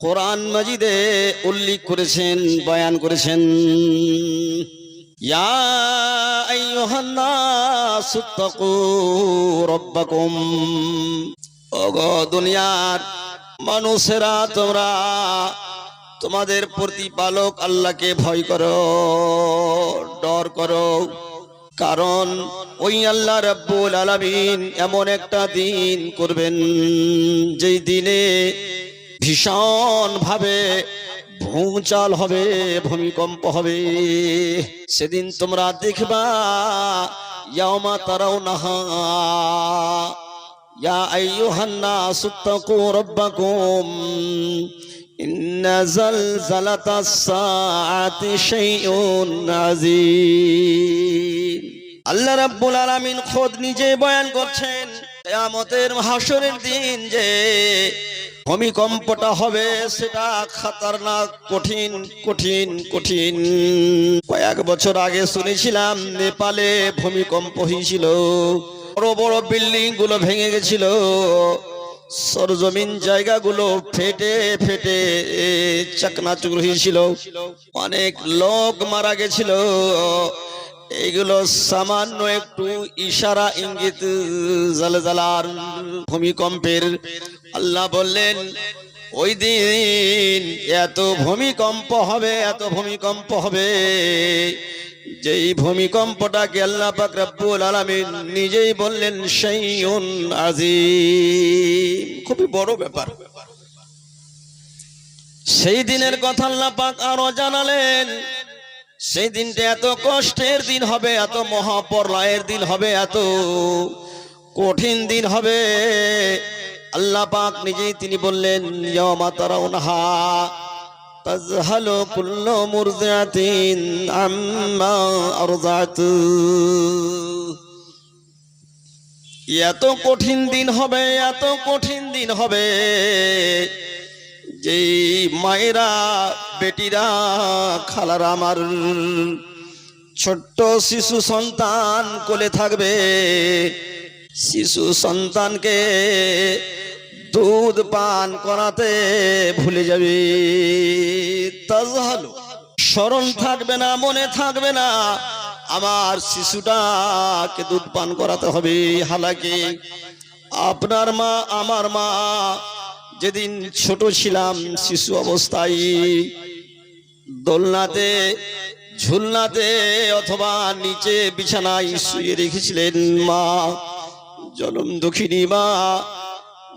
কোরআন মাজিদে উল্লেখ করেছেন, বয়ান করেছেন, ইয়া আইয়ুহান নাসু তাকু রাব্বাকুম, ওগো দুনিয়ার মানুষেরা তোমরা তোমাদের প্রতিপালক আল্লাহকে ভয় করো, ডর করো। কারণ ওই আল্লাহ রাব্বুল আলামিন এমন একটা দিন করবেন যেই দিনে ভীষণ ভাবে ভূচাল হবে, ভূমিকম্প হবে। সেদিন তোমরা দেখবা ইয়াওমা তারাউনাহা ইয়া আইয়ুহান নাসু তাকু রাব্বাকুম ইন্না যালজালাতাস সাআতি শাইউন আযীম। আল্লাহ রাব্বুল আলামিন খোদ নিজে বয়ান করছেন কিয়ামতের হাসরের দিন যে ভূমিকম্পটা হবে সেটা খতরনাক, কঠিন কঠিন কঠিন। কয়েক বছর আগে শুনেছিলাম নেপালে ভূমিকম্প হয়েছিল, বড় বড় বিল্ডিং গুলো ভেঙে গেছিল, সরজমিন জায়গাগুলো ফেটে ফেটে চাকনাচুর হয়েছিল, অনেক লোক মারা গেছিল। এইগুলো সামান্য একটু ইশারা, ইঙ্গিত জালজালার, ভূমিকম্পের। আল্লাহ বললেন ওই দিন এত ভূমিকম্প হবে, এত ভূমিকম্প হবে, যেই ভূমিকম্পটাকে আল্লাহ পাক রব্বুল আলামিন নিজেই বললেন শাইউন আযীম, খুবই বড় ব্যাপার। সেই দিনের কথা আল্লাহ পাক আরো জানালেন, সেই দিনটা এত কষ্টের দিন হবে, এত মহাপ্রলয়ের দিন হবে, এত কঠিন দিন হবে। আল্লাহ পাক নিজেই তিনি বললেন ইয়াওমা তারাউনাহা তাযহালু কুল্লু মুরদিআতিন আম্মা আরযাত। এত কঠিন দিন হবে, এত কঠিন দিন হবে, যেই মায়েরা, বেটিরা, খালারা আমার ছোট্ট শিশু সন্তান কোলে থাকবে, শিশু সন্তানকে দুধ পান করাতে ভুলে যাবে। তাজহালু, স্মরণ থাকবে না, মনে থাকবে না আমার শিশুটাকে দুধ পান করাতে হবে। হালাকি আপনার মা, আমার মা যেদিন ছোট ছিলাম, শিশু অবস্থায় দোলনাতে, ঝুলনাতে অথবা নিচে বিছানায় শুয়ে রেখেছিলেন মা, জনম দুঃখিনী মা।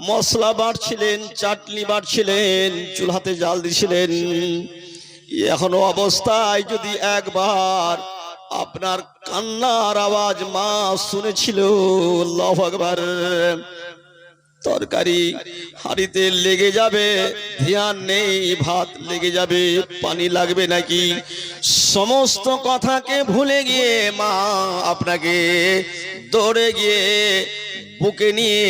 মশলা বাড়ছিলেন, চাটনি বাড়ছিলেন, চুলাতে জাল দিছিলেন। এখনো অবস্থায় যদি একবার আপনার কান্নার আওয়াজ মা শুনেছিল, আল্লাহু আকবার, তরকারি হাঁড়িতে লেগে যাবে, ধ্যান নেই, ভাত লেগে যাবে, পানি লাগবে নাকি, সমস্ত কথাকে ভুলে গিয়ে মা আপনাকে দৌড়ে গিয়ে বুকে নিয়ে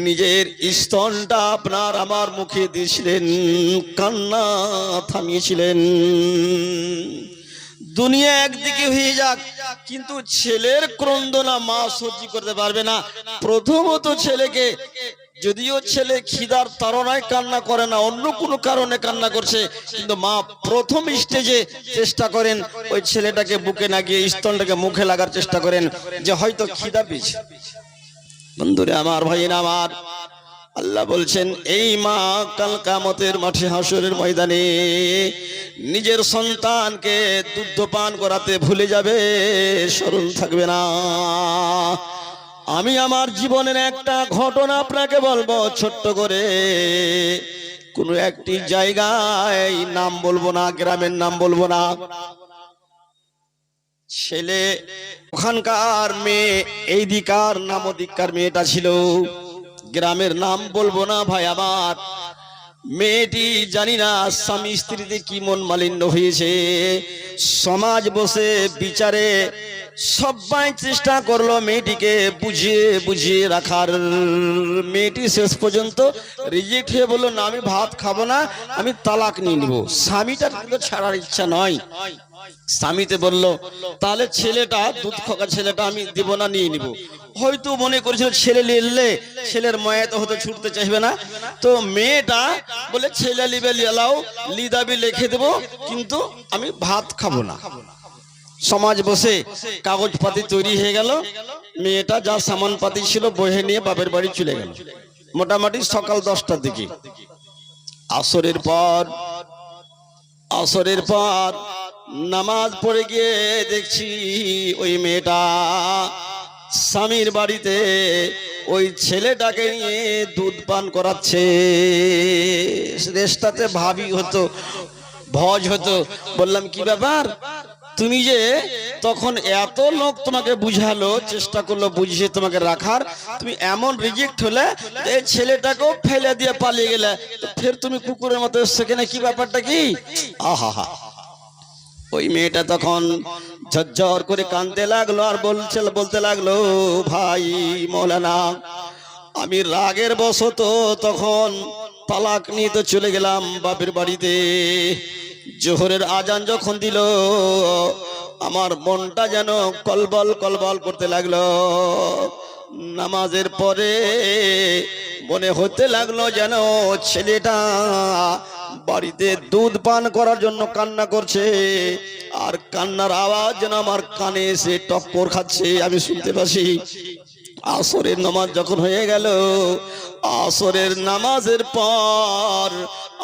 নিজের স্তনটা আপনার আমার মুখে দিয়েছিলেন, কান্না থামিয়েছিলেন। দুনিয়া একদিকে হয়ে যাক, কিন্তু ছেলের ক্রন্দনা মা সহ্য করতে পারবে না। প্রথমত ছেলেকে, যদিও ছেলে খিদার তাড়নায় কান্না করে না, অন্য কোনো কারণে কান্না করছে, কিন্তু মা প্রথম স্টেজে চেষ্টা করেন ওই ছেলেটাকে বুকে না গিয়ে স্তনটাকে মুখে লাগার চেষ্টা করেন, যে হয়তো খিদা পেয়েছে। বন্ধুরে আমার, ভাইয়েরা আমার, আল্লাহ বলছেন এই মা কাল কিয়ামতের মাঠে, হাসরের ময়দানে নিজের সন্তানকে দুধ পান করাতে ভুলে যাবে, স্মরণ থাকবে না। আমি আমার জীবনের একটা ঘটনা আপনাকে বলবো ছোট্ট করে, কোনো একটি জায়গায়, নাম বলবো না, গ্রামের নাম বলবো না, ছেলে ওখানকার মেয়ে, এই দিকার নাম ওদিককার মেয়েটা ছিল, গ্রামের নাম বলবো না ভাই আমার। মেয়েটি জানি না স্বামী স্ত্রীতে কি মন মালিন্য হয়েছে, সমাজ বসে বিচারে সবাই চেষ্টা করলো মেয়েটিকে বুঝিয়ে বুঝিয়ে রাখার। মেয়েটি শেষ পর্যন্ত রিজেক্ট হয়ে বললো, না আমি ভাত খাবো না, আমি তালাক নিয়ে নিব। স্বামীটার কিন্তু ছাড়ার ইচ্ছা নয়। স্বামীতে বলল তাহলে ছেলেটা, দুধ খাওয়া ছেলেটা আমি দিব না, নিয়ে নিব। হয়তো মনে করেছিল ছেলে নিলে ছেলের মায়া তো হয়তো ছুটতে চাইবে না, তো মেয়েটা বলে ছেলে লিবে লাও লিদাবি লিখে দেবো, কিন্তু আমি ভাত খাবো না। সমাজ বসে কাগজপাতি তৈরি হয়ে গেল, মেয়েটা যা সামান পাতি ছিল বহে নিয়ে বাপের বাড়ি চলে গেল। মোটামুটি সকাল 10টার দিকে। আসরের পর নামাজ পড়ে গিয়ে দেখছি ওই মেয়েটা স্বামীর বাড়িতে ওই ছেলেটাকে নিয়ে দুধ পান করাচ্ছে। রেস্টাতে ভাবি হতো, ভজ হতো। বললাম কি ব্যাপার, তুমি যে তখন এত লোক তোমাকে বুঝালো, চেষ্টা করলো বুঝিয়ে তোমাকে রাখার, তুমি এমন রিজেক্ট হলে, এই ছেলেটাকেও ফেলে দিয়ে পালিয়ে গেলে, ফের তুমি কুকুরের মতো সেখানে কি ব্যাপারটা কি? আহা, ওই মেয়েটা তখন ঝরঝর করে কাঁদতে লাগলো আর বলতে লাগলো, ভাই মৌলানা, আমি রাগের বশত তখন তালাক নিয়ে তো চলে গেলাম বাপের বাড়িতে। জোহরের আজান যখন দিল, আমার মনটা যেন কলবল কলবল করতে লাগলো। নামাজের পরে মনে হতে লাগলো যেন ছেলেটা বাড়িতে দুধ পান করার জন্য কান্না করছে, আর কান্নার আওয়াজ যেন আমার কানে এসে টক্কর খাচ্ছে, আমি শুনতে পাচ্ছি। আসরের নামাজ যখন হয়ে গেল, আসরের নামাজের পর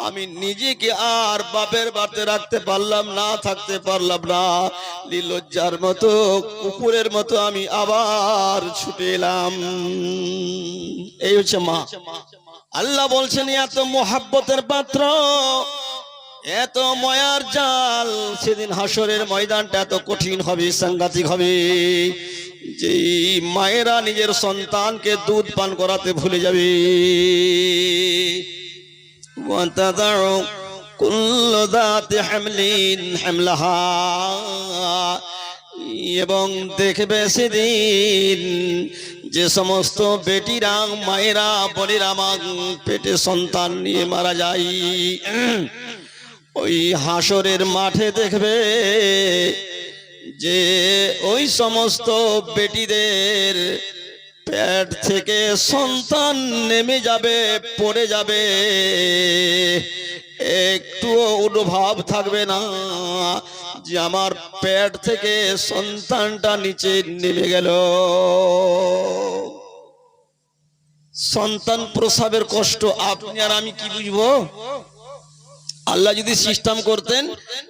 আমি নিজেকে আর বাপের বাড়িতে রাখতে পারলাম না, থাকতে পারলাম না। নির্লজ্জার মতো কুকুরের মতো আমি আবার ছুটে এলাম। এই হচ্ছে মা। আল্লাহ বলছেন এত মোহাব্বতের পাত্র, এত ময়ার জাল, সেদিন হাসরের ময়দানটা এত কঠিন হবে, সাংঘাতিক হবে, যে মায়েরা নিজের সন্তানকে দুধ পান করাতে ভুলে যাবে। এবং দেখবে সেদিন যে সমস্ত বেটিরা, মায়েরা, বোনেরা পেটে সন্তান নিয়ে মারা যায়, ওই হাসরের মাঠে দেখবে যে ওই সমস্ত বেটিদের পেট থেকে সন্তান নেমে যাবে, পড়ে যাবে, একটুও অনুভব থাকবে না যে আমার পেট থেকে সন্তানটা নিচে নেমে গেল। সন্তান প্রসবের কষ্ট আপনি আর আমি কি বুঝবো? আল্লাহ যদি সিস্টেম করতেন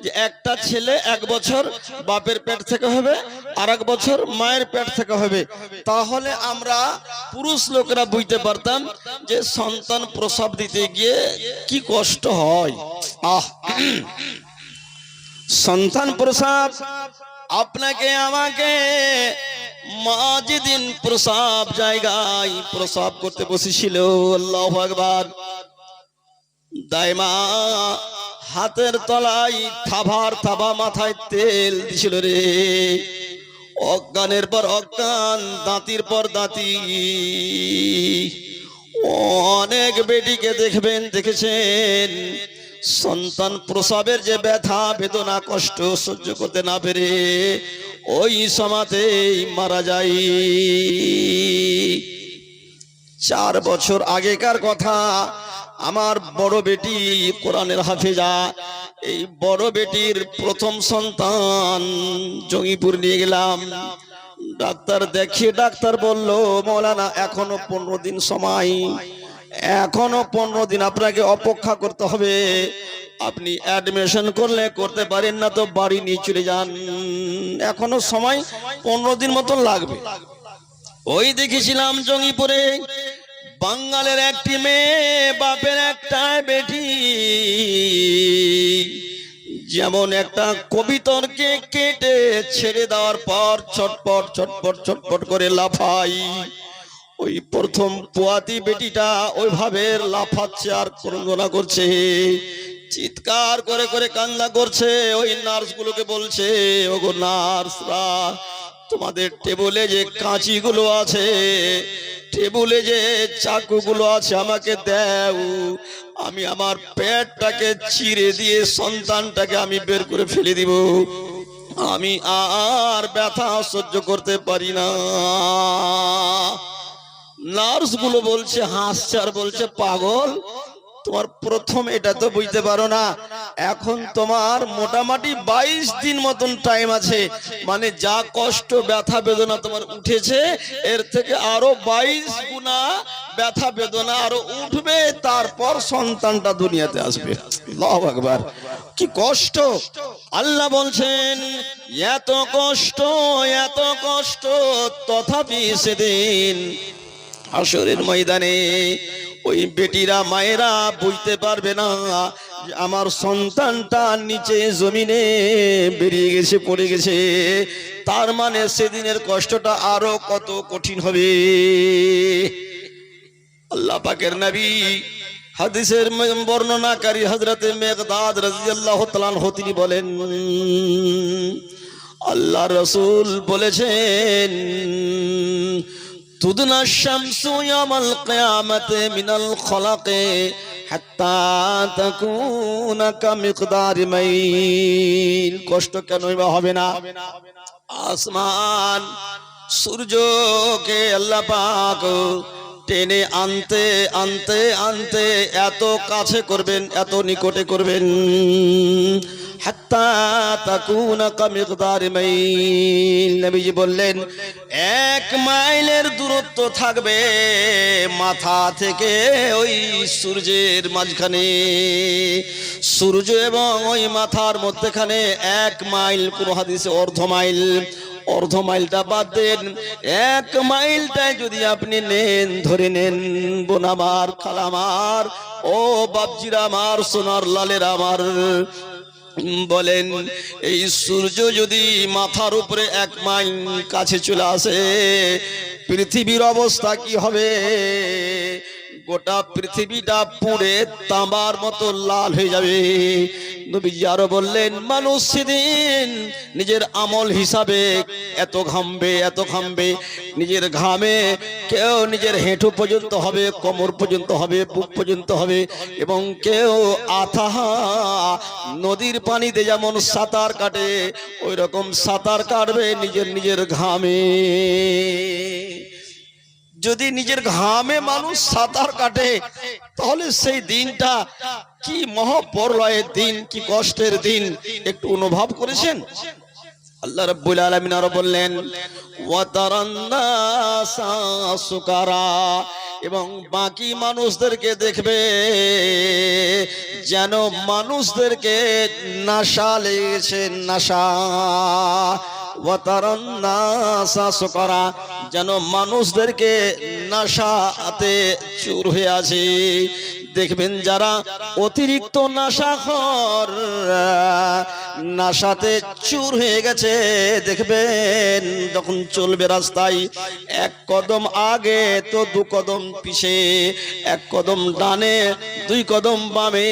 যে একটা ছেলে 1 বছর বাপের পেট থেকে হবে, আর 1 বছর মায়ের পেট থেকে হবে, তাহলে আমরা পুরুষ লোকেরা বুঝতে পারতাম যে সন্তান প্রসব দিতে গিয়ে কি কষ্ট হয়। সন্তান প্রসব আপনাকে আমাকে, মা যেদিন প্রসব জায়গায় প্রসব করতে বসেছিল, আল্লাহু আকবার, দাইমা হাতের তলায় থাবার থাবা মাথায় তেল দিছিল রে, অজ্ঞানের পর অজ্ঞান, দাঁতির পর দাঁতি। অনেক বেটিকে দেখেছেন সন্তান প্রসবের যে ব্যথা বেদনা কষ্ট সহ্য করতে না পেরে ওই সময়তেই মারা যায়। 4 বছর আগেকার কথা, আমার বড় বেটি কোরআনের হাফেজা, এই বড় বেটির প্রথম সন্তান জঙ্গিপুর নিয়ে গেলাম। ডাক্তার দেখিয়ে ডাক্তার বলল, মৌলানা এখনো 15 দিন সময়, এখনো 15 দিন আপনাকে অপেক্ষা করতে হবে, আপনি অ্যাডমিশন করলে করতে পারেন, না তো বাড়ি নিয়ে চলে যান, এখনো সময় 15 দিন মতো লাগবে। ওই দেখেছিলাম জঙ্গিপুরে বাঙ্গালের একটি মেয়ে, বাপের একটা বেটি, যেমন একটা কবিতরকে কেটে ছেড়ে দেওয়ার পর ছটপট ছটপট ছটপট করে লাফাই, ওই প্রথম পোয়াতি বেটিটা ওইভাবে লাফাচ্ছে আর ক্রন্দনা করছে, চিৎকার করে করে কান্না করছে। ওই নার্সগুলোকে বলছে, ওগো নার্সরা, তোমাদের টেবিলে যে কাঁচিগুলো আছে, টেবিলে যে চাকুগুলো আছে আমাকে দাও, আমি আমার পেটটাকে চিরে দিয়ে সন্তানটাকে আমি বের করে ফেলে দিব। আমি আর ব্যথা সহ্য করতে পারি না। নার্স গুলো বলছে, হাসছে আর বলছে, পাগল, তোমার প্রথম এটা তো বুঝতে পারো না, এখন তোমার মোটামুটি 22 দিন মতন টাইম আছে, মানে যা কষ্ট ব্যথা বেদনা তোমার উঠেছে এর থেকে আরো 22 গুণা ব্যথা বেদনা আরো উঠবে, তারপর সন্তানটা দুনিয়াতে আসবে। আল্লাহু আকবার, কি কষ্ট! আল্লাহ বলছেন এত কষ্ট, এত কষ্ট, তথাপি সেদিন হাসরের ময়দানে ওই বেটিরা মায়েরা বুঝতে পারবে না যে আমার সন্তানটা নিচে জমিনে বেরিয়ে গেছে, পড়ে গেছে। তার মানে সেদিনের কষ্টটা আরো কত কঠিন হবে। আল্লাহ পাকের নবী হাদিসের বর্ণনাকারী হযরতে মিকদাদ রাদিয়াল্লাহু তাআলা আনহু তিনি বলেন, আল্লাহ রাসূল বলেছেন, তুদনা শামসু ইয়ামাল কিয়ামাতি মিনাল খলাকি হাত্তা তাকুনা কামিকদার মাইল। কষ্ট কেনই বা হবে না? আসমান সূর্যকে আল্লাহ পাক টেনে আনতে আনতে আনতে এত কাছে করবেন, এত নিকটে করবেন, হাত্তা তাকুনা কামিকদার মাইল। নবীজি বললেন 1 মাইলের দূরত্ব থাকবে মাথা থেকে ওই সূর্যের মাঝখানে। সূর্য এবং ওই মাথার মধ্যখানে 1 মাইল, কোন হাদিসে অর্ধ মাইল, অর্ধ মাইলটা বাদ দেন, 1 মাইলটাই যদি আপনি নেন, ধরে নেন, বোন আমার, খালামার, ও বাপজিরা আমার, সোনার লালের আমার, বলেন এই সূর্য যদি মাথার উপরে 1 মাইল কাছে চলে আসে, পৃথিবীর অবস্থা কি হবে? গোটা পৃথিবীটা পুড়ে তামার মতো লাল হয়ে যাবে। নবীজি আরো বললেন, মানুষ সেদিন নিজের আমল হিসাবে এত ঘামবে, এত ঘামবে, নিজের ঘামে কেউ নিজের হেঁটু পর্যন্ত হবে, কোমর পর্যন্ত হবে, বুক পর্যন্ত হবে, এবং কেউ আথাহা নদীর পানিতে যেমন সাঁতার কাটে ওই রকম সাঁতার কাটবে নিজের নিজের ঘামে। যদি নিজের ঘামে মানুষ সাঁতার কাটে তাহলে সেই দিনটা কি মহাপ্রলয়ের দিন, কি কষ্টের দিন, একটু অনুভব করেছেন? আল্লাহ রাব্বুল আলামিন আরো বললেন, ওয়া তারান্নাসা সুকারা, এবং বাকি মানুষদেরকে দেখবে যেন মানুষদেরকে নেশা লেগেছে, নেশা। ওয়া তারান্নাসা সুকারা, যেন মানুষদেরকে নেশাতে চুর হয়ে আছে। দেখবেন যারা অতিরিক্ত নেশাখোর, নেশাতে চুর হয়ে গেছে, দেখবেন যখন চলবে রাস্তায় 1 কদম আগে তো 2 কদম পিছে, 1 কদম ডানে 2 কদম বামে,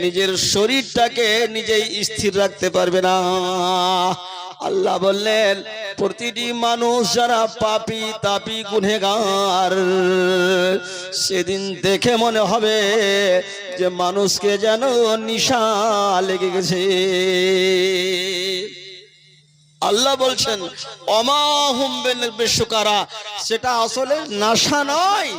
নিজের শরীরটাকে নিজেই স্থির রাখতে পারবে না। আল্লাহ বললেন প্রতিটি মানুষ যারা পাপী তাপী গুনহগার, সেদিন দেখে মনে হবে যে মানুষকে যেন নেশা লেগে গেছে। আল্লাহ বলছেন ওমা হুম বিশুকারা, সেটা আসলে নেশা নয়,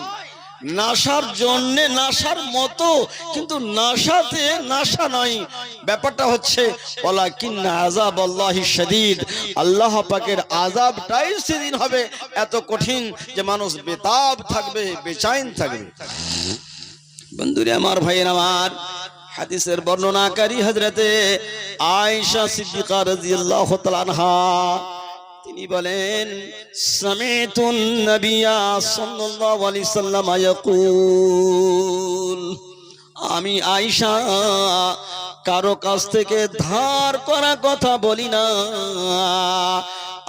নেশার জন্য নেশার মতো, কিন্তু নেশাতে নেশা নয়। ব্যাপারটা হচ্ছে ওয়ালাকিন আযাবাল্লাহি শাদীদ, আল্লাহ পাকের আযাবটাই সেদিন হবে এত কঠিন যে মানুষ বেতাব থাকবে, বেচैन থাকবে। বন্ধুরা আমার, ভাইয়েরা আমার, হাদিসের বর্ণনাকারী হযরতে আয়েশা সিদ্দিকা রাদিয়াল্লাহু তাআলা আনহা তিনি বলেন, সামিতুন নবিয়্যা সাল্লাল্লাহু আলাইহি সাল্লাম ইয়াকুল, আমি আয়েশা কারো কাছ থেকে ধার করা কথা বলি না,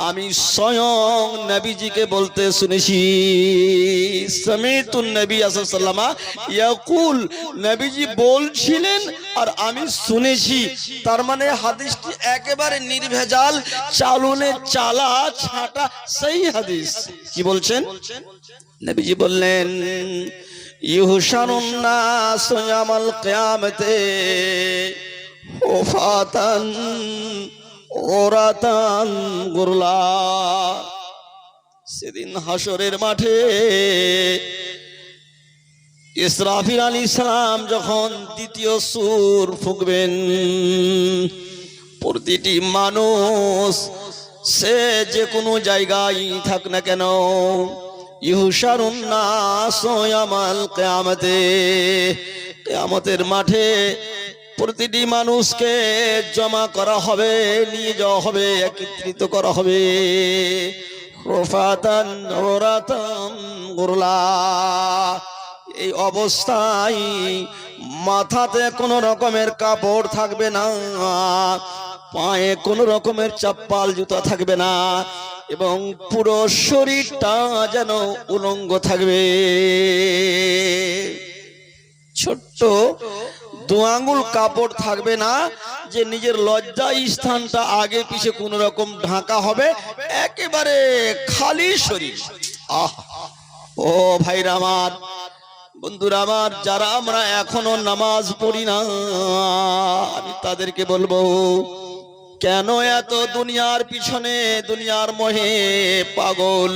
আমি স্বয়ং নবীজিকে বলতে শুনেছি। সামিতুন নবী সাল্লাল্লাহু আলাইহি ইয়াকুল, নবীজি বলছিলেন আর আমি শুনেছি। তার মানে হাদিসটি একেবারে নির্ভেজাল, চালুনে চালা ছাটা সেই হাদিস। কি বলছেন? নবীজি বললেন, ইউহশারুন নাস ইয়ামাল কিয়ামতে হুফাতান ওরাতান গুরলা। সেদিন হাসরের মাঠে ইসরাফিল আলাইহিস সালাম যখন দ্বিতীয় সূর ফুঁকবেন, প্রতিটি মানুষ সে যে কোনো জায়গায় থাক না কেন, ইহশারুন নাস ইয়ামাল কিয়ামতে, কিয়ামতের মাঠে প্রতিটি মানুষকে জমা করা হবে, নিয়ে যাওয়া হবে, একত্রিত করা হবে। রফাতান ওরাতান গুরলা। এই অবস্থায় মাথাতে কোনো রকমের কাপড় থাকবে না, পায়ে কোনো রকমের চপ্পল জুতা থাকবে না, এবং পুরো শরীরটা যেন উলঙ্গ থাকবে। ছোট্ট 2 আঙ্গুল কাপড় থাকবে না, যে নিজের লজ্জা স্থানটা আগে পিছে কোন রকম ঢাকা হবে, একেবারে খালি শরীর। আহ ও ভাইরা আমার, বন্ধুরা আমার, যারা আমরা এখনো নামাজ পড়ি না, আমি তাদেরকে বলবো, কেন এত দুনিয়ার পিছনে, দুনিয়ার মোহে পাগল,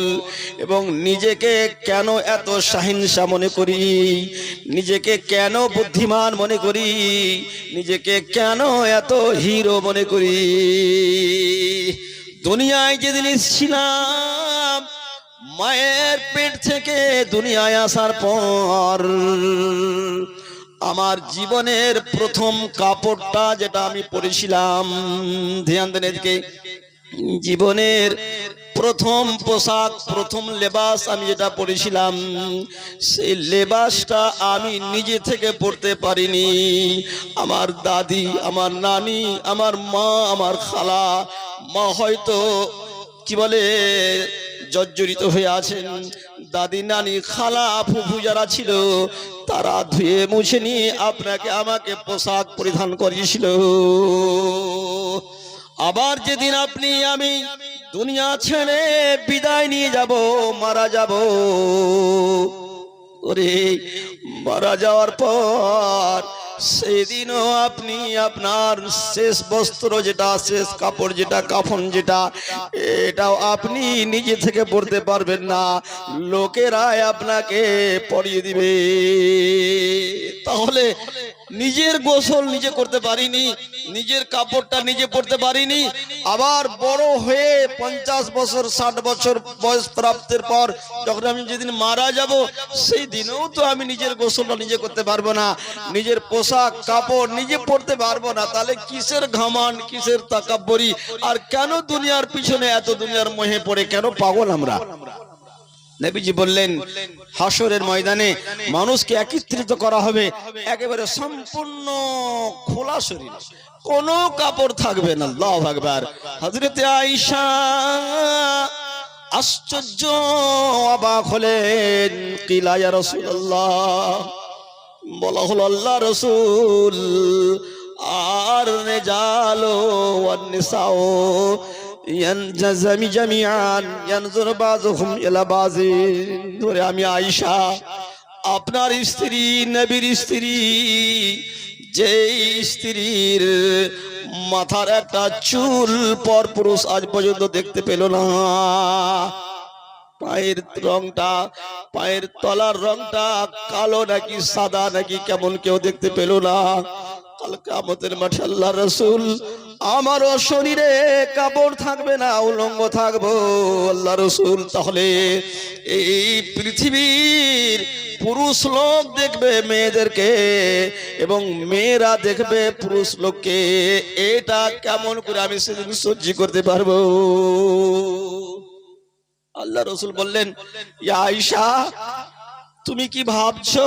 এবং নিজেকে কেন এত শাহিনশা মনে করি, নিজেকে কেন বুদ্ধিমান মনে করি, নিজেকে কেন এত হিরো মনে করি। দুনিয়ায় যেদিন ছিলাম, মায়ের পেট থেকে দুনিয়ায় আসার পর আমার জীবনের প্রথম কাপড়টা যেটা আমি পরেছিলাম, ধ্যান দেন এদিকে, জীবনের প্রথম পোশাক, প্রথম লেবাস আমি যেটা পরেছিলাম, সেই লেবাসটা আমি নিজে থেকে পরতে পারিনি। আমার দাদি, আমার নানি, আমার মা, আমার খালা, মা হয়তো কি বলে জর্জরিত হয়ে আছেন, দাদি, নানি, খালা, ফুফু যারা ছিল, তারা ধুয়ে মুছে নিয়ে আপনাকে আমাকে পোশাক পরিধান করিয়েছিল। আবার যেদিন আপনি আমি দুনিয়া ছেড়ে বিদায় নিয়ে যাব, মারা যাব, ওরে মারা যাওয়ার পর সেদিনও আপনি আপনার শেষ বস্ত্র যেটা, শেষ কাপড় যেটা, কাফন যেটা, এটাও আপনি নিজে থেকে পরতে পারবেন না, লোকেরাই আপনাকে পরিয়ে দিবে। তাহলে নিজের গোসল নিজে করতে পারিনি, নিজের কাপড়টা নিজে পরতে পারিনি, আবার বড় হয়ে 50 বছর 60 বছর বয়স প্রাপ্তির পর যখন আমি যেদিন মারা যাব, সেই দিনেও তো আমি নিজের গোসলটা নিজে করতে পারবো না, নিজের পোশাক কাপড় নিজে পরতে পারবো না। তাহলে কিসের ঘামান, কিসের তাকাব্বরি, আর কেন দুনিয়ার পিছনে এত দুনিয়ার মোহে পড়ে, কেন পাগল আমরা? নবীজি বললেন, হাসরের ময়দানে মানুষকে একত্রিত করা হবে, একেবারে সম্পূর্ণ খোলা শরীর, কোনো কাপড় থাকবে না। আল্লাহু আকবার। হযরতে আয়েশা আশ্চর্য অবাক হলেন, কিলা ইয়া রাসূলুল্লাহ, বলা হলো আল্লাহ রাসূল, আর রিজালু ওয়ান নিসাউ ইয়ানজামি জামিআন ইয়ানজুর বাযুহুম ইলা বাযিন। ধরে আমি আয়েশা, আপনার স্ত্রী, নবীর স্ত্রী, যেই স্ত্রীর মাথার একটা চুল পর পুরুষ আজ পর্যন্ত দেখতে পেল না, পায়ের রংটা, পায়ের তলার রংটা কালো নাকি সাদা নাকি কেমন কেউ দেখতে পেল না, কাল কিয়ামতের মাঠে আল্লাহ রাসূল, আমারও শরীরে কাপড় থাকবে না, উলঙ্গ থাকবো। আল্লাহ রাসূল, তাহলে এই পৃথিবীর পুরুষ লোক দেখবে মেয়েদেরকে, এবং মেয়েরা দেখবে পুরুষ লোককে, এটা কেমন করে আমি সেদিন সহ্য করতে পারবো? আল্লাহ রাসূল বললেন, ইয়া আয়েশা, তুমি কি ভাবছো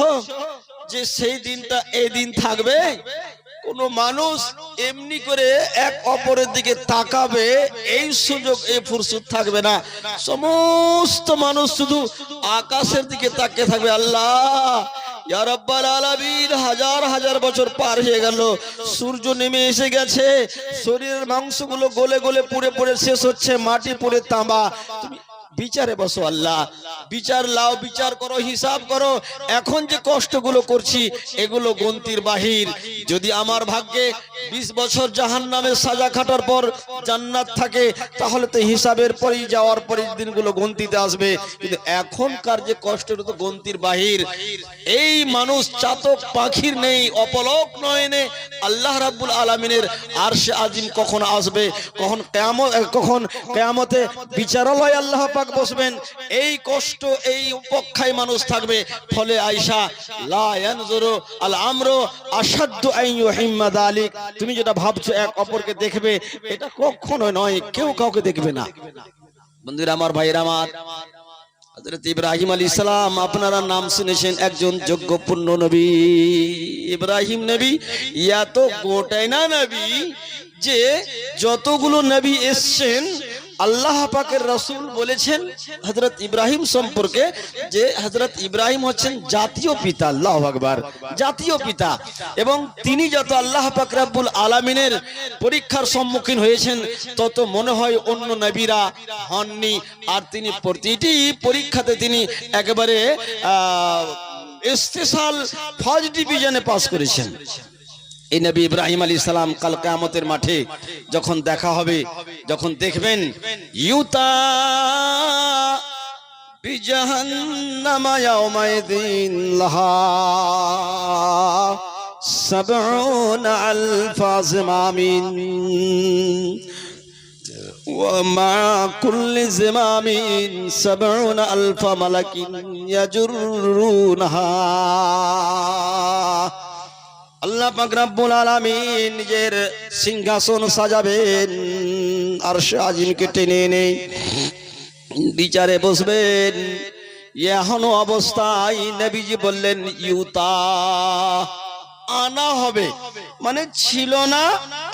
যে সেই দিনটা এই দিন থাকবে? কোন মানুষ এমনি করে এক অপরের দিকে তাকাবে, এই সুযোগ, এই ফুরসত থাকবে না। সমস্ত মানুষ শুধু আকাশের দিকে তাকিয়ে থাকবে। আল্লাহ ইয়া রাব্বাল আলামিন, হাজার হাজার বছর পার হয়ে গেল, সূর্য নেমে এসে গেছে, শরীরের মাংসগুলো গলে গলে পুড়ে পুড়ে শেষ হচ্ছে, মাটি পুড়ে তামা, তুমি বিচারে বসো আল্লাহ, বিচার লাও, বিচার করো, হিসাব করো। এখন যে কষ্টগুলো করছি এগুলো গন্তির বাহির। যদি আমার ভাগ্যে 20 বছর জাহান্নামের সাজা খাটার পর জান্নাত থাকে, তাহলে তো হিসাবের পরেই, যাওয়ার পরে দিনগুলো গন্তিতে আসবে। কিন্তু এখনকার যে কষ্টটা তো গন্তির বাহির। এই মানুষ চাতক পাখির নেই, অপলক নয়নে আল্লাহ রাব্বুল আলামিনের আরশে আজিম কখন আসবে, কখন কিয়ামতে বিচারালয় আল্লাহ পাক বসবেন, এই কষ্ট, এই উপেক্ষায় মানুষ থাকবে। ফলে আয়েশা, লা ইয়ানজুরু আল আমরু আশাদ্দু আন ইউহিম্মা যালিক, তুমি যেটা ভাবছো এক অপরকে দেখবে, এটা কখনো নয়, কেউ কাউকে দেখবে না। বন্ধুরা আমার, ভাইরা আমার, হযরত ইব্রাহিম আলাইহিস সালাম, আপনারা নাম শুনেছেন, একজন যোগ্যপূর্ণ নবী। ইব্রাহিম নবী ইয়া তো গোটাই না নবী, যে যতগুলো নবী এসেছেন আল্লাহ পাকের রাসূল বলেছেন হযরত ইব্রাহিম সম্পর্কে যে হযরত ইব্রাহিম হচ্ছেন জাতীয় পিতা। আল্লাহু আকবার, জাতীয় পিতা। এবং তিনি যত আল্লাহ পাক রব্বুল আলামিনের পরীক্ষার সম্মুখীন হয়েছেন, তত মনে হয় অন্য নবীরা হননি। আর তিনি প্রতিটি পরীক্ষাতে তিনি একেবারে স্পেশাল ফার্স্ট ডিভিশনে পাস করেছেন। এই নবী ইব্রাহিম আলাইহিস সালাম কাল কিয়ামতের মাঠে যখন দেখা হবে, যখন দেখবেন ইউতা বিজাহান্নাম ইয়াউমাইযিন লাহা 70 আলফা জিমামিন ওয়া মা কুল্লি জিমামিন 70 আলফা মালাকিন ইয়াজুরুনহা। আল্লাহ পাক রব্বুল আলামিন নিজের সিংহাসন সাজাবেন, আরশে আজিমকে টেনে এনে বিচারে বসবেন। এখনো অবস্থায় নবীজি বললেন ইউতা, আনা হবে, মানে ছিল না,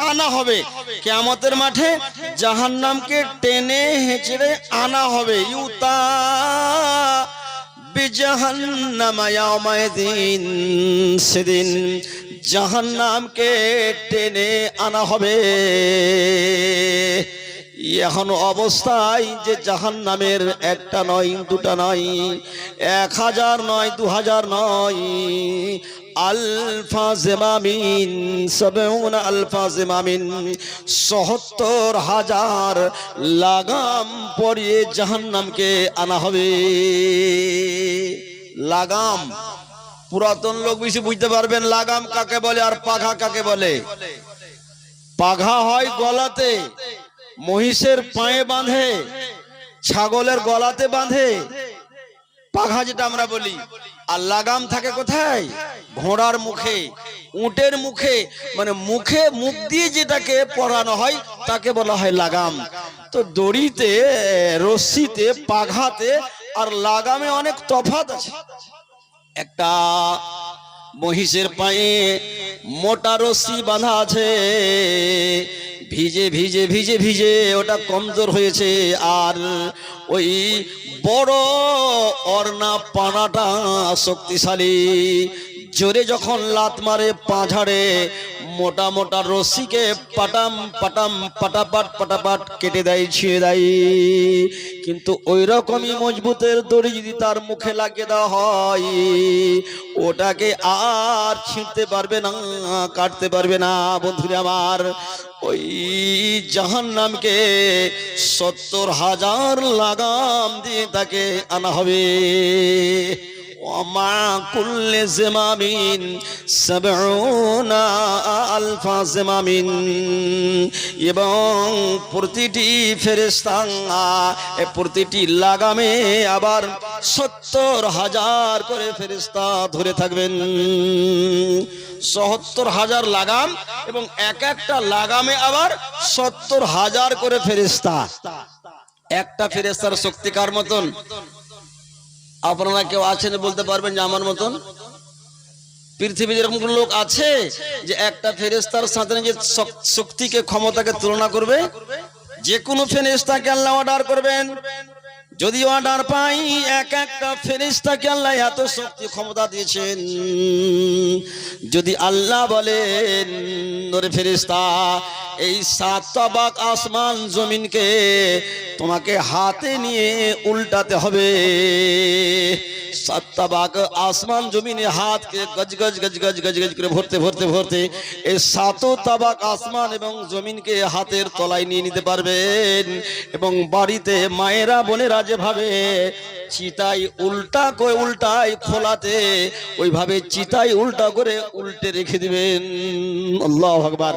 আনা হবে। কিয়ামতের মাঠে জাহান্নামকে টেনে হেঁচড়ে আনা হবে। ইউতা বিজাহান্নাম ইয়াউমাইযিন, সেদিন জাহান্নামকে টেনে আনা হবে। এখন অবস্থায় যে জাহান্নামের একটা নয়, দুটা নয়, 1000 নয়, 2000 নয়, আলফা জিমামিন 70 আলফা জিমামিন, 70,000 লাগাম পরিয়ে জাহান্নামকে আনা হবে। লাগাম, পুরাতন লোক বেশি বুঝতে পারবেন লাগাম কাকে বলে আর পাঘা কাকে বলে। পাঘা হয় গলাতে, মহিষের পায়ে বাঁধে, ছাগলের গলাতে বাঁধে, পাঘা যেটা আমরা বলি। আর লাগাম থাকে কোথায়? ঘোড়ার মুখে, উটের মুখে, মানে মুখে, মুখ দিয়ে যেটাকে পরানো হয় তাকে বলা হয় লাগাম। তো দড়িতে, রশ্মিতে, পাঘাতে আর লাগামে অনেক তফাৎ আছে। একটা মহিষের পায়ে মোটা রশ্মি বাঁধা আছে, ভিজে ভিজে ভিজে ভিজে ওটা কমজোর হয়েছে। আর ওই বড় অর্না পানাটা শক্তিশালী, জোরে যখন লাত মারে, পা ঝাড়ে, মোটা মোটা রশ্মিকে পাটাম পাটাম পাটাপাট পাটাপাট কেটে দেয়, ছিঁড়ে দেয়। কিন্তু ওই রকমই মজবুতের দড়ি যদি তার মুখে লাগিয়ে দেওয়া হয়, ওটাকে আর ছিঁড়তে পারবে না, কাটতে পারবে না। বন্ধুরা আমার, ওই জাহান্নামকে 70,000 লাগাম দিয়ে তাকে আনা হবে। ওমা কুল্লি জিমামিন 70 আলফা জিমামিন, এবং প্রতিটি ফেরেশতা, প্রতিটি লাগামে আবার 70,000 করে ফেরেশতা ধরে থাকবেন। 70,000 লাগাম, এবং এক একটা লাগামে আবার 70,000 করে ফেরেশতা। একটা ফেরেশতার শক্তি কার মতন? আপনারা কেউ আছেন বলতে পারবেন যে আমার মতন? পৃথিবীতে এরকম কোন লোক আছে যে একটা ফেরেশতার সাথে যে শক্তিকে, ক্ষমতাকে তুলনা করবে? যে কোনো ফেরেশতাকে আল্লাহ অর্ডার করবেন যদি অর্ডার পাই, এক একটা ফেরেশতাকে আল্লাহ এত শক্তি ক্ষমতা দিয়েছেন, যদি আল্লাহ বলেন ওরে ফেরেশতা এই 7 তাবাক আসমান জমিনকে তোমাকে হাতে নিয়ে উল্টাতে হবে, 7 তাবাক আসমান জমিনে হাতকে গজ গজ গজ গজ গজ গজ করে ভরতে ভরতে ভরতে এই 7 তাবাক আসমান এবং জমিনকে হাতের তলায় নিয়ে নিতে পারবেন। এবং বাড়িতে মায়েরা বোনেরা যেভাবে চিতাই উল্টাই খোলাতে ওইভাবে চিতাই উল্টা করে উল্টে রেখে দিবেন। আল্লাহু আকবার।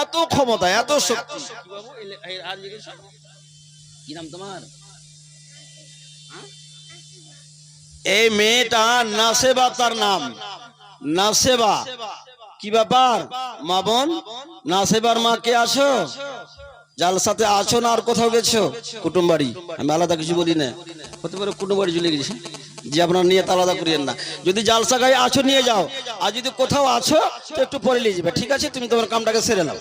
এত ক্ষমতা, এত শক্তি। কি নাম তোমার? এই মেয়েটা নাসেবা, তার নাম নাসেবা। কি ব্যাপার মা বোন? নাসেবার মা কে আছো? জালসাতে আছো না আর কোথাও গেছো? কুটুম বাড়ি। আমি আলাদা কিছু বলি না, হতে পারে কুটুম বাড়ি চলে গেছি, যে আপনার নিয়ে আলাদা করিয়েন না। যদি জালসা গায়ে আছো নিয়ে যাও, আর যদি কোথাও আছো তো একটু পরে নিয়ে যাবে, ঠিক আছে? তুমি তোমার কামটাকে সেরে নাও।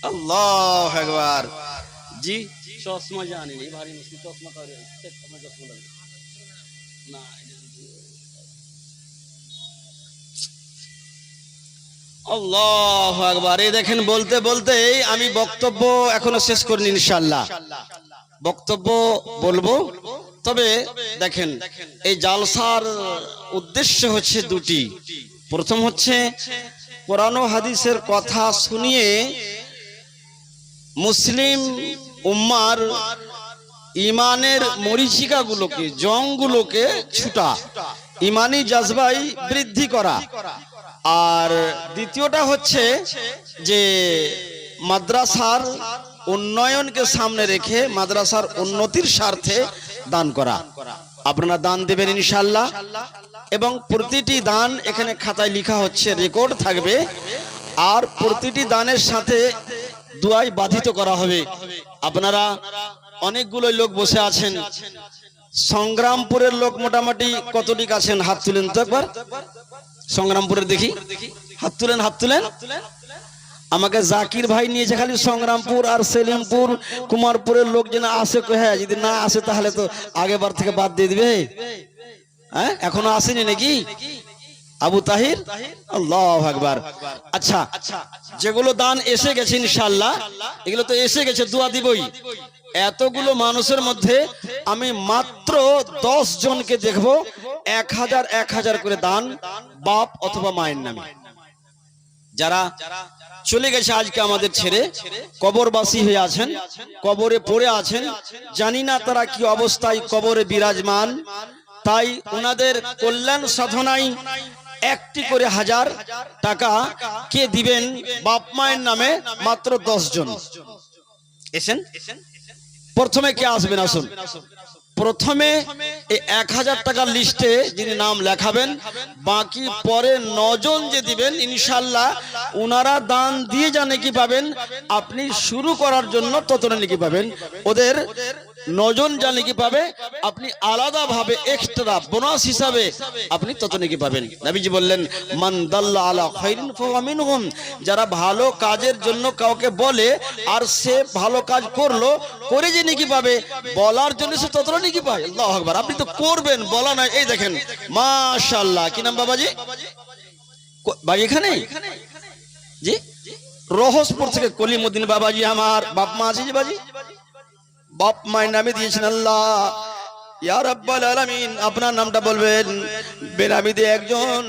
আল্লাহু আকবার। জি চশমা জানি না, ভারী মুশকিল চশমা করে না। আল্লাহু আকবার। এই দেখেন, বলতে বলতে আমি বক্তব্য এখনো শেষ করিনি, ইনশাআল্লাহ বক্তব্য বলবো। তবে দেখেন, এই জালসার উদ্দেশ্য হচ্ছে দুটি। প্রথম হচ্ছে কোরআন ও হাদিসের কথা শুনিয়ে মুসলিম উম্মার ইমানের মরিচিকাগুলোকে, জংগুলোকে ছুটা, ইমানি জাজবাই বৃদ্ধি করা। আর দ্বিতীয়টা হচ্ছে যে মাদ্রাসার উন্নয়নকে সামনে রেখে মাদ্রাসার উন্নতির স্বার্থে দান করা। আপনারা দান দেবেন ইনশাআল্লাহ, এবং প্রতিটি দান এখানে খাতায় লেখা হচ্ছে, রেকর্ড থাকবে। আর প্রতিটি দানের সাথে দুয়াই বাধিত করা হবে। আপনারা অনেকগুলো লোক বসে আছেন, সংগ্রামপুরের লোক মোটামুটি কতটিক আছেন? হাত তুলেন তো একবার, সংগ্রামপুরের দেখি, হাত তুলেন, হাত তুলেন। আমাকে জাকির ভাই নিয়েছে খালি সংগ্রামপুর আর সেলিমপুর কুমারপুরের লোক যেন আসে। হ্যাঁ, যদি না আসে তাহলে তো আগেবার থেকে বাদ দিয়ে দিবে। হ্যাঁ, এখনো আসেনি নাকি আবু তাহির? আল্লাহু আকবার। আচ্ছা, যেগুলো দান এসে গেছে ইনশাআল্লাহ, এগুলো তো এসে গেছে, দোয়া দিবই। এতগুলো মানুষের মধ্যে আমি মাত্র 10 জনকে দেখবো 1000 করে দান বাপ অথবা মায়ের নামে, যারা চলে গেছে আজকে আমাদের ছেড়ে, কবরবাসী হয়ে আছেন, কবরে পড়ে আছেন, জানি না তারা কি অবস্থায় কবরে বিরাজমান। তাই ওনাদের কল্যাণ সাধনায় একটি করে 1000 টাকা কে দিবেন বাপ মায়ের নামে, মাত্র 10 জন এসেন। প্রথমে কে আসবেন? আসুন। প্রথমে এই 1000 টাকার লিস্টে যিনি নাম লেখাবেন, বাকি পরে 9 জন যে দিবেন ইনশাআল্লাহ ওনারা দান দিয়ে যা নেকি পাবেন, আপনি শুরু করার জন্য তত নেকি পাবেন। ওদের 9 জন যা নেকি পাবে, আপনি আলাদা ভাবে এক্সট্রা বোনাস হিসাবে আপনি তত নেকি পাবেন। নবীজি বললেন, মান দাল্লা আলা খাইরিন ফাহুয়া মিনহুম। যারা ভালো কাজের জন্য কাউকে বলে আর সে ভালো কাজ করলো, করে যে নেকি পাবে, বলার জন্য সে তত নেকি পায়। আল্লাহু আকবার। আপনি তো করবেন, বলা নাই। এই দেখেন মাশাআল্লাহ। কি নাম বাবাজি? বাড়ি এখানে জি, রহসপুর থেকে কলিমউদ্দিন বাবাজি। আমার বাপ মা আছে যে বাজি, বাপ মায়ের নামে দিয়েছেন আল্লাহ। ইয়া রাব্বাল আলামিন, আপনার নামটা বলবেন। বেনামিতে একজন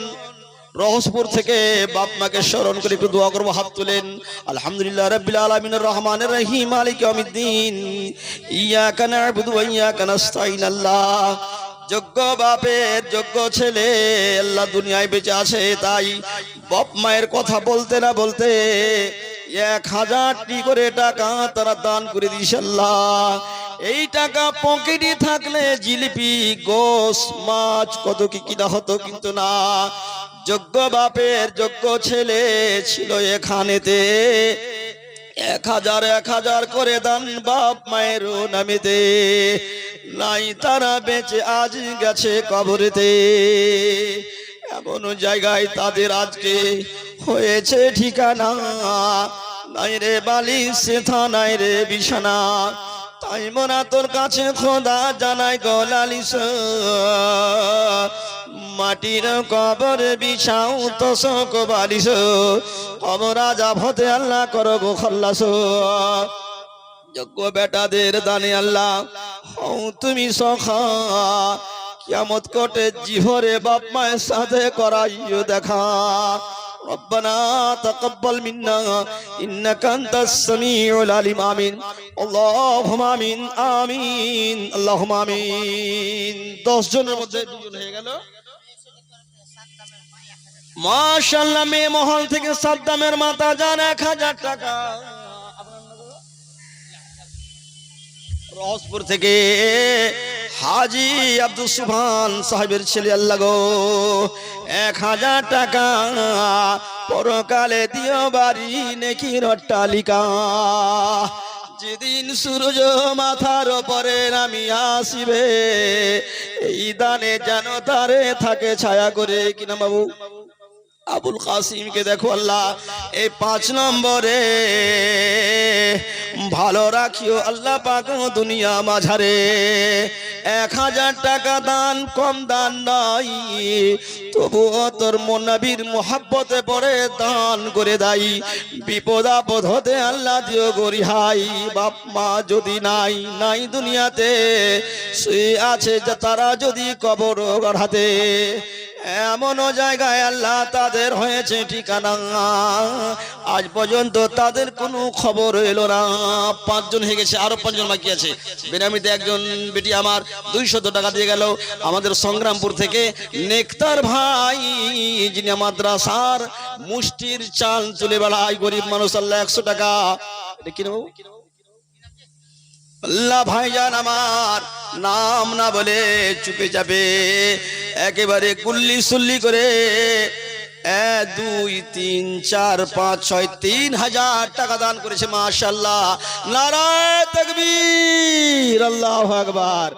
রহসপুর থেকে বাপ মাকে স্মরণ করে একটু দোয়া করবো। হাত তুলেন। আলহামদুলিল্লাহ রাব্বিল আলামিনের রহমানির রহিম মালিক ইয়াউমিদ্দিন ইয়াকা না'বুদু ওয়া ইয়াকা নাস্তাইন। আল্লাহ, যোগ্য বাপের যোগ্য ছেলে আল্লাহ দুনিয়ায় বেঁচে আছে, তাই বাপ মায়ের কথা বলতে না বলতে 1000টি করে টাকা তারা দান করে দিয়েছে আল্লাহ। এই টাকা পকেটে থাকলে জিলিপি, গোশ, মাছ কত কি কিনা হতো, কিন্তু না, যোগ্য বাপের যোগ্য ছেলে ছিল এখানেতে 1000 করে দান বাপ মায়ের নামেতে। নাই তারা বেঁচে আজ গেছে কবরেতে। এমন জায়গায় তাদের আজকে হয়েছে ঠিকানা, নাই রে বালিশ সেথা নাই রে বিছানা, তাই মোরা তোর কাছে খোদা জানাই গো লালিশ, মাটির কবর বিছাও তোষক বালিশ, কবর আজাব হতে আল্লাহ করো গো খাল্লাস। যোগ্য বেটাদের দানে আল্লাহ হও তুমি সখা, কিয়ামত কোটে জিহরে বাপ মায়ের সাথে করাইও দেখা। রব্বানা তাকাব্বাল মিন্না ইন্নাকা আনতাস সামিউল আলিম। আমিন আল্লাহুম্মা আমিন আমিন আল্লাহুম্মা আমিন। 10 জনের মধ্যে 2 জন হয়ে গেল। মাশাআল্লাহ, মেয়ে মহল থেকে সাদ্দামের মাতা যান 1000 টাকা। রহসপুর থেকে হাজি আব্দুল সুবহান সাহেবের ছেলে আল্লাহ গো 1000 টাকা, পরকালে দিও বাড়ি নেকির অট্টালিকা। যেদিন সূর্য মাথার উপরে নামি আসিবে, এই দানে যেন তারে থাকে ছায়া করে। কি নাম বাবু? আবুল কাসিমকে দেখো আল্লাহ এই 5 নম্বরে ভালো রাখিও আল্লাহ পাক দুনিয়া মাঝারে। 1000 টাকা দান কম দান নাই, তবুও তোর নবীর মোহাব্বতে পড়ে দান করে দাই। বিপদ আপদ হতে আল্লাহ দিও গরিহাই। বাপ মা যদি নাই নাই দুনিয়াতে, শুয়ে আছে যে তারা যদি কবর গড়াতে, এমন জায়গায় আল্লাহ তাদের হয়েছে ঠিকানা, আজ পর্যন্ত তাদের কোনো খবর এলো না। 5 জন হয়ে গেছে, আরো 5 জন বাকি আছে। বেনামিতে একজন বেটি আমার 200 টাকা দিয়ে গেল। আমাদের সংগ্রামপুর থেকে নেকতার ভাই, যিনি মাদ্রাসার মুষ্টির চাল তুলে বেড়ায়, গরিব মানুষ, আল্লাহ 100 টাকা। এটা কি নেব আল্লাহ? ভাইজান আমার নাম না বলে চুপে যাবে, একেবারে কুল্লি সুল্লি করে 1 2 3 4 5 6 3000 টাকা দান করেছে। মাশাআল্লাহ, নারায়ে তাকবীর, আল্লাহু আকবার।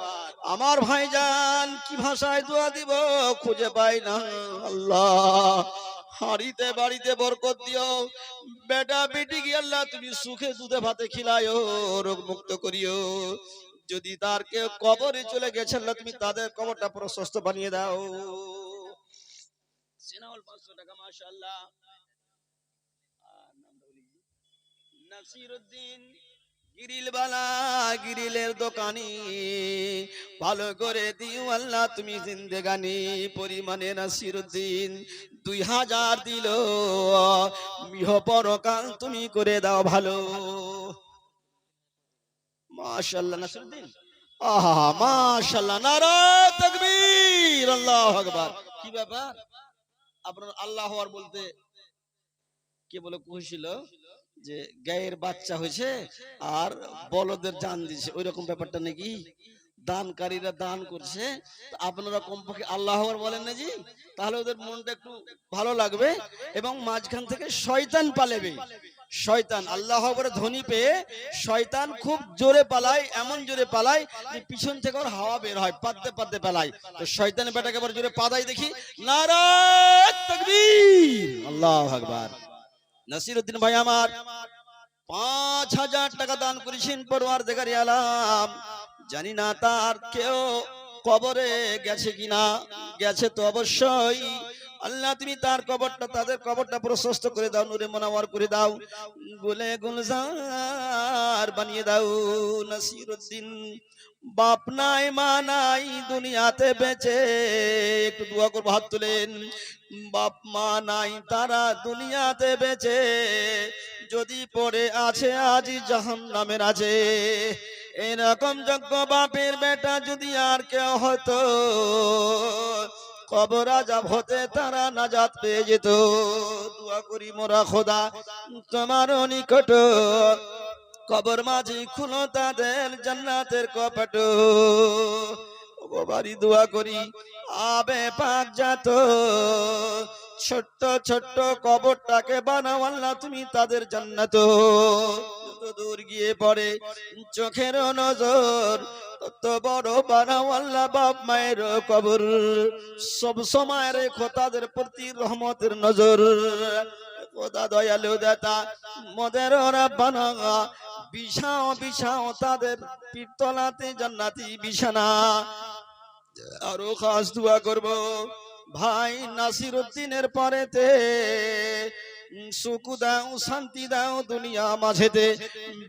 আমার ভাইজান কি ভাষায় দোয়া দিব খুঁজে পাই না। আল্লাহ হাড়িতে বাড়িতে বরকত দিও, বেটা বেটি কি আল্লাহ তুমি সুখে দুধে ভাতে খিলায়ো, রোগ মুক্ত করিও। যদি তার কেউ কবরে চলে গেছে আল্লাহ তুমি তাদের কবরটা প্রশস্ত বানিয়ে দাও। সিনাউল 500 টাকা মাশাআল্লাহ। নাসিরউদ্দিন গিরিলবালা, গিরিলের দোকানি, ভালো করে দিও আল্লাহ তুমি জিন্দেগানি। পরিমাণে নাসিরউদ্দিন 2000 দিল, মিহ পরকাল তুমি করে দাও ভালো। মাশাআল্লাহ নাসিরউদ্দিন, আহা মাশাআল্লাহ, নারায়ে তাকবীর, আল্লাহু আকবার। কি ব্যাপার আপনার আল্লাহু আকবার বলতে কে বলে খুশিল যে গায়ের বাচ্চা হয়েছে আর বলদের জান দিয়েছে, ওই রকম ব্যাপারটা নাকি? দানকারীরা দান করছে, আপনারা কমপক্ষে আল্লাহু আকবার বলেন না জি, তাহলে ওদের মনটা একটু ভালো লাগবে এবং মাঝখান থেকে শয়তান পালাবে। শয়তান আল্লাহু আকবারে ধ্বনি পেয়ে শয়তান খুব জোরে পালায়, এমন জোরে পালায় যে পিছন থেকে ওর হাওয়া বের হয়, পাদতে পাদতে পালায়। তো শয়তানের বেটাকে আবার জোরে পাদাই দেখি, নারায়ে তাকবীর, আল্লাহু আকবার। নাসিরউদ্দিন ভাই আমার 5000 টাকা দান করেছেন পরওয়ারদিগারে আলাম। জানি না তার কেউ কবরে গেছে কিনা, গেছে তো অবশ্যই। আল্লাহ তুমি তার কবরটা, তাদের কবরটা প্রশস্ত করে দাও, নূরে মুনাওয়ার করে দাও, গুলে গুলজার বানিয়ে দাও। নাসিরউদ্দিন বাপ নাই মা নাই দুনিয়াতে বেঁচে, একটু দোয়া করবো, হাত তুলেন। বাপ মা নাই তারা দুনিয়াতে বেঁচে, যদি পড়ে আছে আজ জাহান্নামের আছে। এরকম যোগ্য বাপের বেটা যদি আর কেউ হতো, কবর আযাব হতে তারা নাজাত পেয়ে যেত। দোয়া করি মোরা খোদা তোমার নিকট, কবর মাঝে খুলো তাদের জান্নাতের কপাট। ও বাড়ি দোয়া করি আবে পাক জাত, ছোট্ট ছোট্ট কবরটাকে বানাও আল্লাহ তুমি তাদের জান্নাত যত দূর গিয়ে পড়ে চোখের নজর তত বড় বানাও আল্লাহ বাপ মায়ের কবর সব সময় রেখো তাদের প্রতি রহমতের নজর খোদা দয়ালু দাতা মদের রাব্বানা বিছাও বিছাও তাদের পিরতলাতে জান্নাতি বিছানা। আরো খাস দোয়া করব ভাই নাসির উদ্দিনের পরেতে সুখ দাও শান্তি দাও দুনিয়া মাঝেতে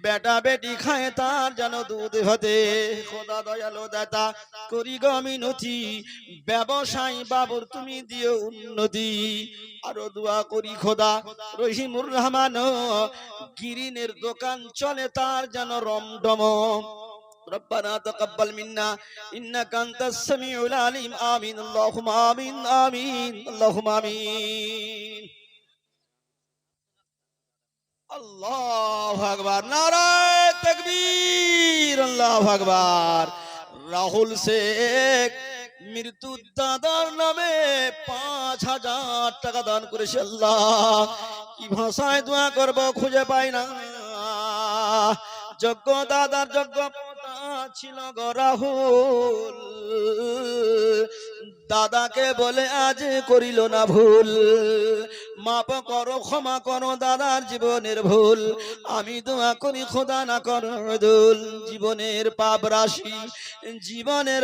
বেটা বেটি খায় তার যেন দুধ হতে খোদা দয়ালু দাতা করি গো মিনতি ব্যবসায়ী বাবুর তুমি দিও উন্নতি। আরো দোয়া করি খোদা রহিমুর রহমান গিরিনের দোকান চলে তার যেন রমডম। ربنا تقبل منا إنك أنت السميع العليم آمين اللهم آمين آمين اللهم آمين আল্লাহু আকবার নারায়ে তাকবীর আল্লাহু আকবার। রাহুল শেখ মৃত্যু দাদার নামে ৫,০০০ টাকা দান করেছে আল্লাহ কি ভাষায় দোয়া করব খুঁজে পাই না। যোগ্য দাদার যোগ্য ছিল গো রাহুল দাদাকে বলে আজ করিল না ভুল মাপ করো ক্ষমা করো দাদার জীবনের ভুল আমি দোয়া করি খোদা না করো দুল জীবনের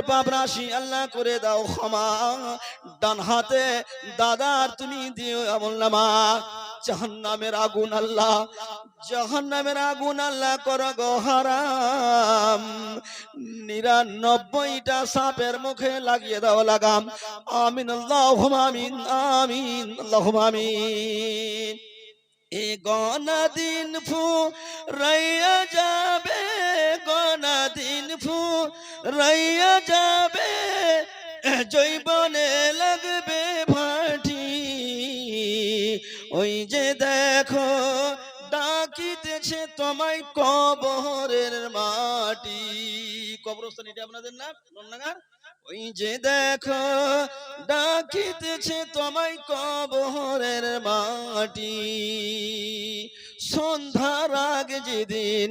পাপ রাশি আল্লাহ করে দাও ক্ষমা ডান হাতে দাদার তুমি দিও আমলনামা জাহান্নামের আগুন আল্লাহ করো গো হারাম ৯৯টা সাপের মুখে লাগিয়ে দাও লাগাম আমিন আল্লাহুম্মা আমিন আমিন আল্লাহুম্মা আমিন। এ গণদিন ফুরাইয়া যাবে জৈবনে লাগবে ভাটি ওই যে দেখো ডাকিতেছে তোমায় কবরের মাটি কবরস্থান এটা আপনাদের না রমনাগার ওই যে দেখো ডাকিতেছে তোমায় কবরের মাটি সন্ধ্যার আগে যেদিন